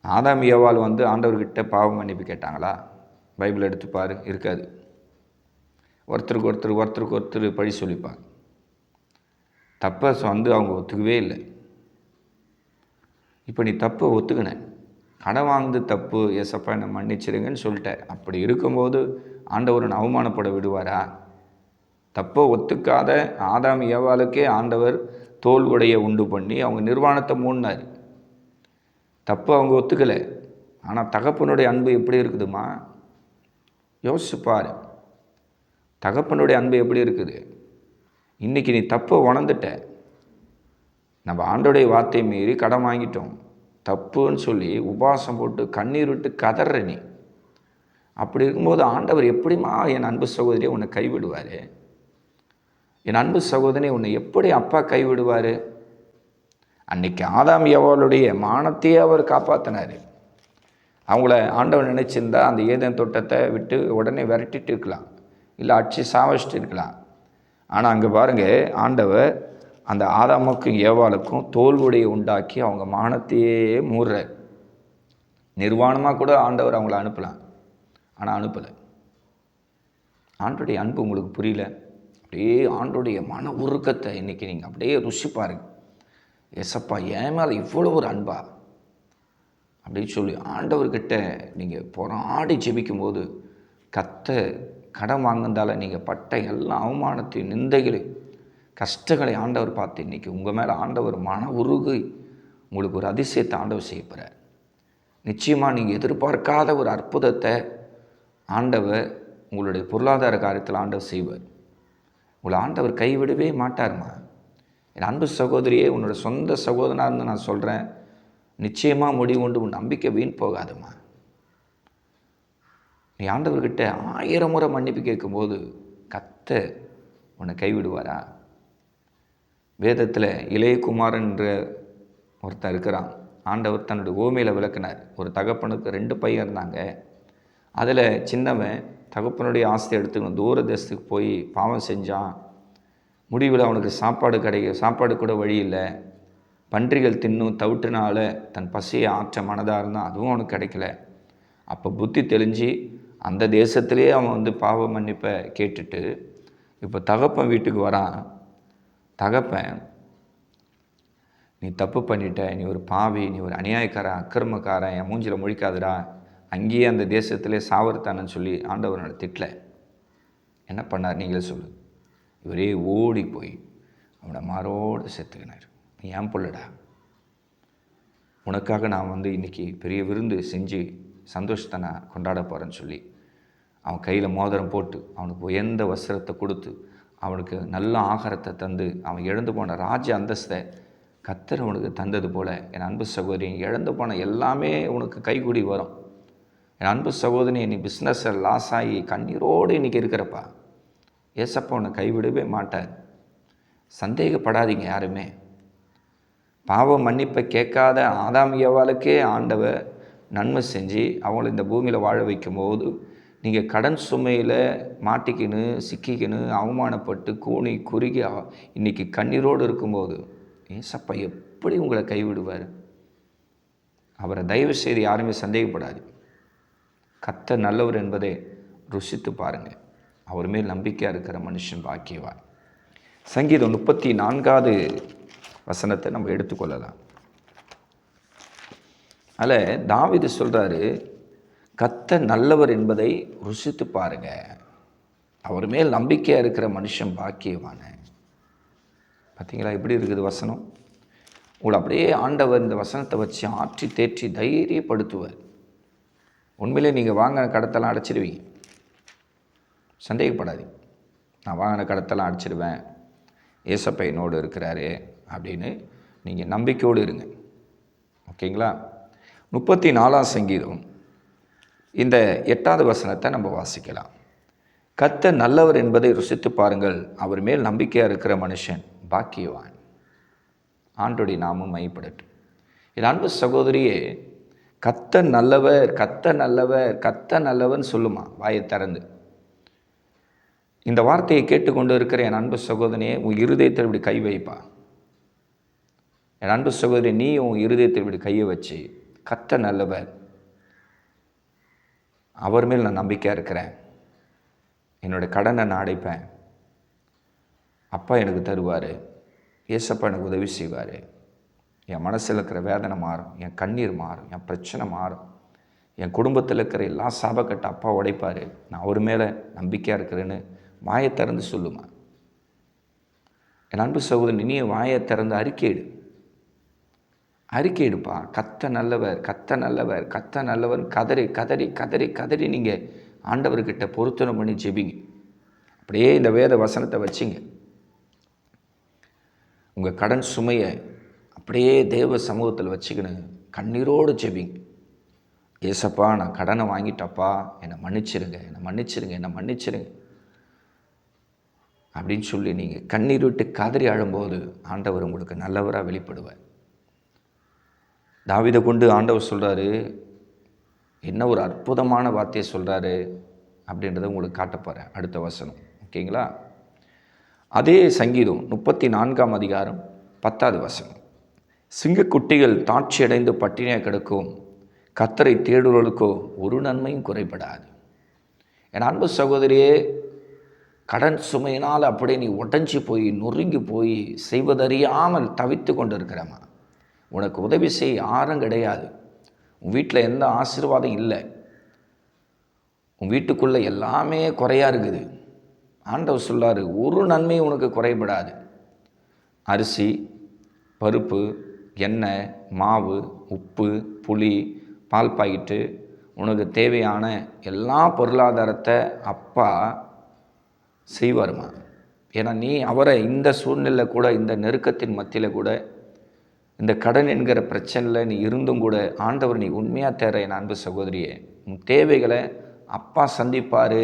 ஆதாம் ஏவாள் வந்து ஆண்டவர்கிட்ட பாவம் மன்னிப்பு கேட்டாங்களா? பைபிள் எடுத்துப்பார், இருக்காது. ஒருத்தருக்கு ஒருத்தர் பழி சொல்லிப்பாங்க. தப்பை வந்து அவங்க ஒத்துக்கவே இல்லை. இப்போ நீ தப்பை ஒத்துக்கின, கடன் வாங்குது தப்பு, ஏசப்பா என்னை மன்னிச்சிடுங்கன்னு சொல்லிட்டேன். அப்படி இருக்கும்போது ஆண்டவரை அவமானப்பட விடுவாரா? தப்பை ஒத்துக்காத ஆதாம் ஏவாளுக்கே ஆண்டவர் தோல் உடைய உண்டு பண்ணி அவங்க நிர்வாணத்தை மூடினார். தப்பு அவங்க ஒத்துக்கலை. ஆனால் தகப்பனுடைய அன்பு எப்படி இருக்குதுமா? யோசிச்சுப்பார். தகப்பனுடைய அன்பு எப்படி இருக்குது? இன்றைக்கி நீ தப்பை உணர்ந்துட்ட. நம்ம ஆண்டோடைய வார்த்தையை மீறி கடன் வாங்கிட்டோம், தப்புன்னு சொல்லி உபவாசம் போட்டு கண்ணீர் விட்டு கதற நீ. அப்படி இருக்கும்போது ஆண்டவர் எப்படிமா என் அன்பு சகோதரியை உன்னை கைவிடுவார்? என் அன்பு சகோதரி உன்னை எப்படி அப்பா கைவிடுவார்? அன்னைக்கு ஆதாம் ஏவாளுடைய மானத்தையே அவர் காப்பாற்றினார். அவங்கள ஆண்டவர் நினச்சிருந்தா அந்த ஏதேன் தோட்டத்தை விட்டு உடனே விரட்டிட்டு இருக்கலாம், இல்லை அடிச்சு சாவச்சிட்டு இருக்கலாம். ஆனால் அங்கே பாருங்கள், ஆண்டவர் அந்த ஆதாமுக்கும் ஏவாளுக்கும் தோல்வுடையை உண்டாக்கி அவங்க மானத்தையே மூடுறார். நிர்வாணமாக கூட ஆண்டவர் அவங்கள அனுப்பலாம், ஆனால் அனுப்பலை. ஆண்டோடைய அன்பு உங்களுக்கு புரியல? அப்படியே ஆண்டோடைய மன உருக்கத்தை இன்றைக்கி நீங்கள் அப்படியே ருசி பாருங்க. ஏசப்பா என் மேலே இவ்வளோ ஒரு அன்பா அப்படின்னு சொல்லி ஆண்டவர்கிட்ட நீங்கள் போராடி ஜெபிக்கும்போது கடன் வாங்கினதால் நீங்கள் பட்ட எல்லா அவமானத்தையும் நிந்தைகளையும் கஷ்டங்களை ஆண்டவர் பார்த்து இன்றைக்கி உங்கள் மேலே ஆண்டவர் மன உருகி உங்களுக்கு ஒரு அதிசயத்தை ஆண்டவர் செய்ய போகிறார். நிச்சயமாக நீங்கள் எதிர்பார்க்காத ஒரு அற்புதத்தை ஆண்டவர் உங்களுடைய பொருளாதார காரியத்தில் ஆண்டவர் செய்வார். உங்களை ஆண்டவர் கைவிடவே மாட்டார்மா. என் அன்பு சகோதரியே, உன்னோட சொந்த சகோதரனாக இருந்து நான் சொல்கிறேன், நிச்சயமாக முடிவு கொண்டு உன் நம்பிக்கை வீண் போகாதுமா. நீ ஆண்டவர்கிட்ட 1000 முறை மன்னிப்பு கேட்கும்போது கர்த்தர் உன்னை கைவிடுவாரா? வேதத்தில் இளையகுமாரன் என்ற ஒருத்தன் இருக்கிறான். ஆண்டவர் தன்னுடைய ஓமையில் விளக்குனார். ஒரு தகப்பனுக்கு 2 பையன் இருந்தாங்க. அதில் சின்னவன் தகப்பனுடைய ஆஸ்தி எடுத்து தூர தேசத்துக்கு போய் பாவம் செஞ்சான். முடிவில் அவனுக்கு சாப்பாடு கூட வழி இல்லை. பன்றிகள் தின்னும் தவிட்டுனால தன் பசியை ஆற்ற மனதாக இருந்தால் அதுவும் அவனுக்கு கிடைக்கல. அப்போ புத்தி தெளிஞ்சு அந்த தேசத்திலே அவன் பாவ மன்னிப்பை கேட்டுட்டு இப்போ தகப்பன் வீட்டுக்கு வரான். தகப்பன், நீ தப்பு பண்ணிட்ட, நீ ஒரு பாவி, நீ ஒரு அநியாயக்காரன், அக்கிரமக்காரன், என் மூஞ்சில் முழிக்காதுடா, அங்கேயே அந்த தேசத்திலே சாவர்த்தானன்னு சொல்லி ஆண்டவர் திட்டல. என்ன பண்ணார் நீங்களே சொல்லு? இவரே ஓடி போய் அவனை மாரோடு செத்துக்கினார். நீ ஏன் பிள்ளடா, உனக்காக நான் இன்றைக்கி பெரிய விருந்து செஞ்சு சந்தோஷத்தை நான் கொண்டாட போகிறேன்னு சொல்லி அவன் கையில் மோதிரம் போட்டு அவனுக்கு உயர்ந்த வஸ்திரத்தை கொடுத்து அவனுக்கு நல்ல ஆகாரத்தை தந்து அவன் இழந்து போன ராஜ அந்தஸ்தை கர்த்தர் அவனுக்கு தந்தது போல், என் அன்பு சகோதரி, இழந்து போன எல்லாமே உனக்கு கைகூடி வரும். என் அன்பு சகோதரி, நீ பிஸ்னஸை லாஸ் ஆகி கண்ணீரோடு இன்றைக்கி இருக்கிறப்பா, ஏசப்பா உன்னை கைவிடவே மாட்டார். சந்தேகப்படாதீங்க யாருமே. பாவ மன்னிப்பை கேட்காத ஆதாம் ஏவாளுக்கே ஆண்டவர் நன்மை செஞ்சு அவங்கள இந்த பூமியில் வாழ வைக்கும்போது, நீங்கள் கடன் சுமையில் மாட்டிக்கின்னு சிக்கிக்கின்னு அவமானப்பட்டு கூனி குறுகி இன்றைக்கி கண்ணீரோடு இருக்கும்போது ஏசப்பா எப்படி உங்களை கைவிடுவார்? அவரை தயவு செய்து யாருமே சந்தேகப்படாது. கர்த்தர் நல்லவர் என்பதை ருசித்து பாருங்கள். அவர் மேல் நம்பிக்கையாக இருக்கிற மனுஷன் பாக்கியவான். சங்கீதம் 34வது வசனத்தை நம்ம எடுத்துக்கொள்ளலாம். அதில் தாவீது சொல்கிறாரு, கர்த்தர் நல்லவர் என்பதை ருசித்து பாருங்க, அவர் மேல் நம்பிக்கையாக இருக்கிற மனுஷன் பாக்கியவான. பார்த்தீங்களா எப்படி இருக்குது வசனம்? உங்களை அப்படியே ஆண்டவர் இந்த வசனத்தை வச்சு ஆற்றி தேற்றி தைரியப்படுத்துவார். உண்மையிலே நீங்கள் வாங்கின கடத்தெல்லாம் அடைச்சிடுவீங்க. சந்தேகப்படாதீங்க. நான் வாங்கின கடத்தெல்லாம் அடைச்சிடுவேன், ஏசப்பா என்னோடு இருக்கிறாரு அப்படின்னு நீங்கள் நம்பிக்கையோடு இருங்க. ஓகேங்களா? 34ஆம் சங்கீதம் இந்த 8வது வசனத்தை நம்ம வாசிக்கலாம். கர்த்தர் நல்லவர் என்பதை ருசித்து பாருங்கள், அவர் மேல் நம்பிக்கையாக இருக்கிற மனுஷன் பாக்கியவான். ஆண்டோடைய நாமம் மையப்படட்டும். என் அன்பு சகோதரியே, கர்த்தர் நல்லவர், கர்த்தர் நல்லவர், கர்த்தர் நல்லவர்னு சொல்லுமா வாயை திறந்து. இந்த வார்த்தையை கேட்டுக்கொண்டு இருக்கிற என் அன்பு சகோதரியே, உன் இருதயத்தில் இப்படி கை வைப்பா. என் அன்பு சகோதரி, நீ உன் இருதயத்தில் இப்படி கையை வச்சு, கர்த்தர் நல்லவர், அவர் மேல் நான் நம்பிக்கையாக இருக்கிறேன், என்னோடய கடனை நான் அடைப்பேன், அப்பா எனக்கு தருவார், ஏசப்பா எனக்கு உதவி செய்வார், என் மனசில் இருக்கிற வேதனை மாறும், என் கண்ணீர் மாறும், என் பிரச்சனை மாறும், என் குடும்பத்தில் இருக்கிற எல்லா சாபக்கட்டை அப்பா உடைப்பார், நான் அவர் மேலே நம்பிக்கையாக இருக்கிறேன்னு வாயை திறந்து சொல்லுமா. என் அன்பு சகோதரன், நீ வாயை திறந்து அறிக்கையிடுப்பா. கர்த்தர் நல்லவர், கர்த்தர் நல்லவர், கர்த்தர் நல்லவர் கதறி கதறி கதறி கதறி நீங்கள் ஆண்டவர்கிட்ட பொருத்தனை பண்ணி ஜெபிங்க. அப்படியே இந்த வேத வசனத்தை வச்சிங்க. உங்கள் கடன் சுமையை அப்படியே தேவ சமூகத்தில் வச்சுக்கின்னு கண்ணீரோடு ஜெபிங்க. ஏசப்பா, நான் கடனை வாங்கிட்டப்பா, என்னை மன்னிச்சிருங்க, என்னை மன்னிச்சிருங்க, என்னை மன்னிச்சிருங்க அப்படின்னு சொல்லி நீங்கள் கண்ணீர் விட்டு கதறி அழும்போது ஆண்டவர் உங்களுக்கு நல்லவராக வெளிப்படுவார். தாவீதை கொண்டு ஆண்டவர் சொல்கிறாரு, என்ன ஒரு அற்புதமான வார்த்தையை சொல்கிறாரு அப்படின்றத உங்களுக்கு காட்டப்போகிறேன் அடுத்த வசனம். ஓகேங்களா? அதே சங்கீதம் 34ஆம் அதிகாரம் 10வது வசனம். சிங்கக்குட்டிகள் தாட்சியடைந்து பட்டினியாக கிடக்கும், கர்த்தரை தேடுவர்களுக்கோ ஒரு நன்மையும் குறைபடாது. என் அன்பு சகோதரியே, கடன் சுமையினால் அப்படியே நீ உடஞ்சி போய் நொறுங்கி போய் செய்வதறியாமல் தவித்து கொண்டு இருக்கிறமா, உனக்கு உதவி செய்ய யாரும் கிடையாது. உன் வீட்டில் எந்த ஆசீர்வாதம் இல்லை, உன் வீட்டுக்குள்ளே எல்லாமே குறையாக இருக்குது. ஆண்டவர் சொல்லாரு, ஒரு நன்மையும் உனக்கு குறைபடாது. அரிசி, பருப்பு, எண்ணெய், மாவு, உப்பு, புளி, பால் பாக்கெட்டு, உனக்கு தேவையான எல்லா பொருளாதாரத்தை அப்பா செய்வாருமா. ஏன்னா நீ அவரை இந்த சூழ்நிலை கூட, இந்த நெருக்கத்தின் மத்தியில் கூட, இந்த கடன் என்கிற பிரச்சனையில் நீ இருந்தும் கூட ஆண்டவர் நீ உண்மையாக தேர என் அன்பு சகோதரியே, உன் தேவைகளை அப்பா சந்திப்பார்.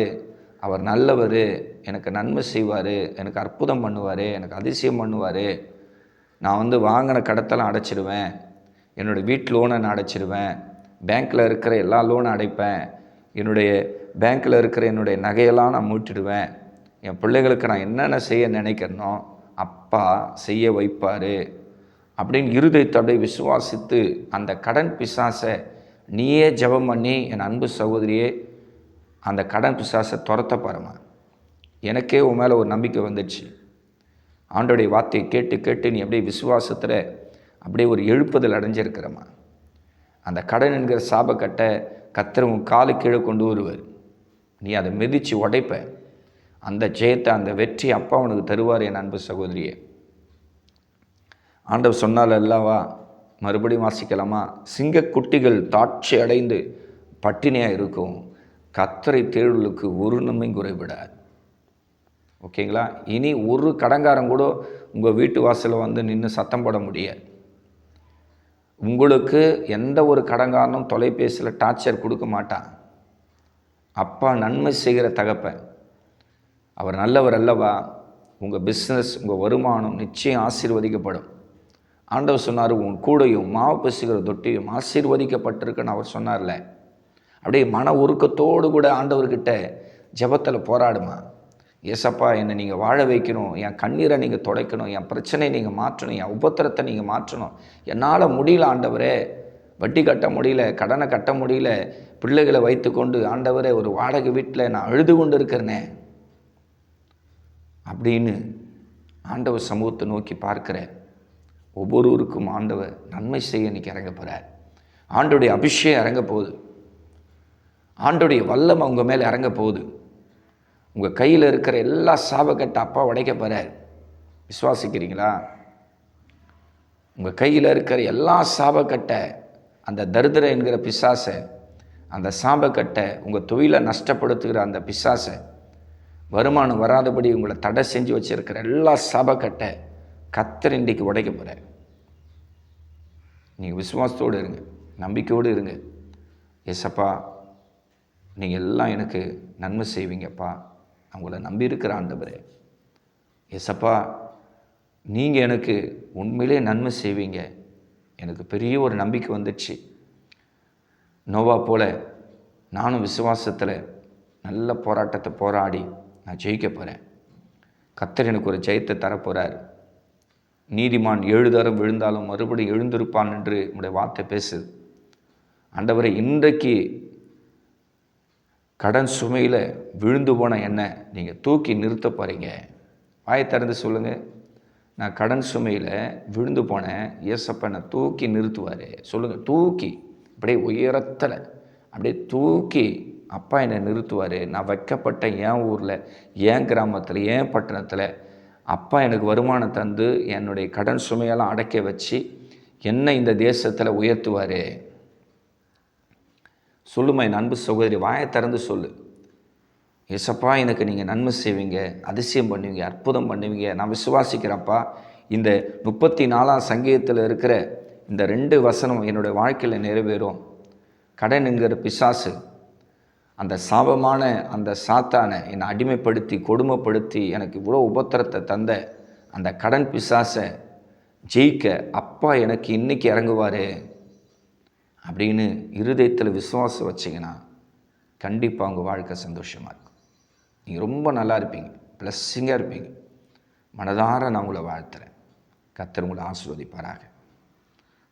அவர் நல்லவர், எனக்கு நன்மை செய்வார், எனக்கு அற்புதம் பண்ணுவார், எனக்கு அதிசயம் பண்ணுவார். நான் வாங்கின கடத்தெல்லாம் அடைச்சிடுவேன், என்னோடய வீட்டு லோனை நான் அடைச்சிடுவேன், பேங்க்கில் இருக்கிற எல்லா லோனை அடைப்பேன், என்னுடைய பேங்க்கில் இருக்கிற என்னுடைய நகையெல்லாம் நான் மீட்டுடுவேன், என் பிள்ளைகளுக்கு நான் என்னென்ன செய்ய நினைக்கிறனோ அப்பா செய்ய வைப்பார் அப்படின்னு இருதயத்தோட விசுவாசித்து அந்த கடன் பிசாசை நீயே ஜெபம் பண்ணி என் அன்பு சகோதரியே அந்த கடன் பிசாசை துரத்த பாருமா. எனக்கே உன் மேலே ஒரு நம்பிக்கை வந்துடுச்சு. ஆண்டோடைய வார்த்தையை கேட்டு கேட்டு நீ அப்படியே விசுவாசத்தில் அப்படியே ஒரு எழுப்புதல் அடைஞ்சிருக்கிறம்மா. அந்த கடன் என்கிற சாபக்கட்டை கர்த்தர் உன் காலு கீழே கொண்டு வருவார். நீ அதை மிதித்து உடைப்ப. அந்த ஜெயத்தை, அந்த வெற்றி அப்பா உனக்கு தருவார் என் அன்பு சகோதரியே. ஆண்டவர் சொன்னால் அல்லவா, மறுபடியும் வாசிக்கலாமா? சிங்கக்குட்டிகள் தாட்சி அடைந்து பட்டினியாக இருக்கும், கர்த்தரை தேடுதலுக்கு ஒரு நன்மையும் குறைவிடாது. ஓகேங்களா? இனி ஒரு கடங்காரன் கூட உங்கள் வீட்டு வாசலில் நின்று சத்தம் போட முடியாது. உங்களுக்கு எந்த ஒரு கடங்காரனும் தொலைபேசியில் டார்ச்சர் கொடுக்க மாட்டான். அப்பா நன்மை செய்கிற தகப்பன், அவர் நல்லவர் அல்லவா? உங்கள் பிஸ்னஸ், உங்கள் வருமானம் நிச்சயம் ஆசீர்வதிக்கப்படும். ஆண்டவர் சொன்னார், உன் கூடையும் மாவு பிசுகிற தொட்டியும் ஆசீர்வதிக்கப்பட்டிருக்குன்னு அவர் சொன்னார்ல. அப்படியே மன உருக்கத்தோடு கூட ஆண்டவர்கிட்ட ஜெபத்தில் போராடுமா. ஏசப்பா, என்னை நீங்கள் வாழ வைக்கணும், என் கண்ணீரை நீங்கள் துடைக்கணும், என் பிரச்சனையை நீங்கள் மாற்றணும், என் உபத்திரத்தை நீங்கள் மாற்றணும். என்னால் முடியல ஆண்டவரே, வட்டி கட்ட முடியல, கடனை கட்ட முடியல, பிள்ளைகளை வைத்து கொண்டு ஆண்டவரே ஒரு வாடகை வீட்டில் நான் அழுது கொண்டு இருக்கிறேனே அப்படின்னு ஆண்டவர் சமூகத்தை நோக்கி பார்க்கிற ஒவ்வொருவருக்கும் ஆண்டவர் நன்மை செய்ய இன்றைக்கி இறங்க போகிறார். ஆண்டோடைய அபிஷேகம் இறங்க போகுது. ஆண்டோடைய வல்லமை உங்கள் மேலே இறங்க போகுது. உங்கள் கையில் இருக்கிற எல்லா சாபக்கட்டை அப்பா உடைக்க போகிறார். விசுவாசிக்கிறீங்களா? உங்கள் கையில் இருக்கிற எல்லா சாபக்கட்டை, அந்த தரித்திரம் என்கிற பிசாசை, அந்த சாபக்கட்டை, உங்கள் தொழிலை நஷ்டப்படுத்துகிற அந்த பிசாசை, வருமானம் வராதபடி உங்களை தடை செஞ்சு வச்சுருக்கிற எல்லா சாபக்கட்டை கர்த்தர் இன்றைக்கு உடைக்க போகிறார். நீங்கள் விசுவாசத்தோடு இருங்க, நம்பிக்கையோடு இருங்க. ஏசப்பா, நீங்கள் எல்லாம் எனக்கு நன்மை செய்வீங்கப்பா, உங்களை நம்பி இருக்கிற ஆண்டவரே. ஏசப்பா, நீங்கள் எனக்கு உண்மையிலே நன்மை செய்வீங்க. எனக்கு பெரிய ஒரு நம்பிக்கை வந்துடுச்சு. நோவா போல் நானும் விசுவாசத்தில் நல்ல போராட்டத்தை போராடி நான் ஜெயிக்க போகிறேன். கர்த்தர் எனக்கு ஒரு ஜெயத்தை தரப்போகிறார். நீதிமான் 7 தரம் விழுந்தாலும் மறுபடியும் எழுந்திருப்பான் என்று உங்களுடைய வார்த்தை பேசுது. ஆண்டவரை, இன்றைக்கு கடன் சுமையில் விழுந்து போன என்ன நீங்கள் தூக்கி நிறுத்த போகிறீங்க. வாயை திறந்து சொல்லுங்கள், நான் கடன் சுமையில் விழுந்து போனேன், ஏசப்பா என்னை தூக்கி நிறுத்துவார். சொல்லுங்கள், தூக்கி அப்படியே உயரத்தில் அப்படியே தூக்கி அப்பா என்னை நிறுத்துவார். நான் வைக்கப்பட்ட என் ஊரில், என் கிராமத்தில், என் பட்டணத்தில் அப்பா எனக்கு வருமானம் தந்து என்னுடைய கடன் சுமையெல்லாம் அடக்க வச்சு என்னை இந்த தேசத்தில் உயர்த்துவார். சொல்லுமா என் அன்பு சகோதரி, வாயை திறந்து சொல்லு. ஏசப்பா, எனக்கு நீங்கள் நன்மை செய்வீங்க, அதிசயம் பண்ணுவீங்க, அற்புதம் பண்ணுவீங்க. நான் விசுவாசிக்கிறப்பா, இந்த 34ஆம் சங்கீதத்தில் இருக்கிற இந்த 2 வசனம் என்னுடைய வாழ்க்கையில் நிறைவேறும். கடன் என்கிற பிசாசு, அந்த சாபமான அந்த சாத்தானை என்னை அடிமைப்படுத்தி கொடுமைப்படுத்தி எனக்கு இவ்வளோ உபத்திரத்தை தந்த அந்த கடன் பிசாசை ஜெயிக்க அப்பா எனக்கு இன்றைக்கி இறங்குவார் அப்படின்னு இருதயத்தில் விசுவாசம் வச்சிங்கன்னா கண்டிப்பாக உங்கள் வாழ்க்கை சந்தோஷமாக இருக்கும். நீங்கள் ரொம்ப நல்லா இருப்பீங்க, பிளஸ்ஸிங்காக இருப்பீங்க. மனதார நான் உங்களை வாழ்த்துறேன். கர்த்தர் உங்களை ஆசீர்வதிப்பாராக.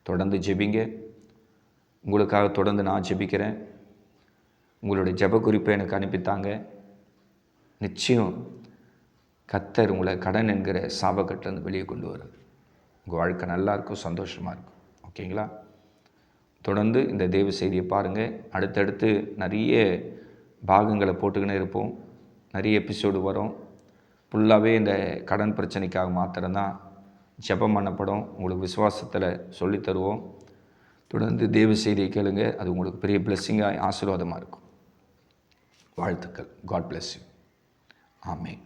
தொடர்ந்து ஜெபிங்க. உங்களுக்காக தொடர்ந்து நான் ஜெபிக்கிறேன். உங்களுடைய ஜெப குறிப்பை எனக்கு அனுப்பித்தாங்க. நிச்சயம் கர்த்தர் உங்களை கடன் என்கிற சாபக்கட்டிலேருந்து வெளியே கொண்டு வரும். உங்கள் வாழ்க்கை நல்லாயிருக்கும், சந்தோஷமாக இருக்கும். ஓகேங்களா? தொடர்ந்து இந்த தேவ செய்தியை பாருங்கள். அடுத்தடுத்து நிறைய பாகங்களை போட்டுக்கினே இருப்போம். நிறைய எபிசோடு வரும். ஃபுல்லாகவே இந்த கடன் பிரச்சனைக்காக மாத்திரம்தான் ஜெபம் பண்ணப்படும். உங்களுக்கு விசுவாசத்தில் சொல்லித்தருவோம். தொடர்ந்து தேவ செய்தியை கேளுங்க. அது உங்களுக்கு பெரிய பிளெஸ்ஸிங்காக ஆசீர்வாதமாக இருக்கும். வாழ்த்துக்கள். God bless you. ஆமென்.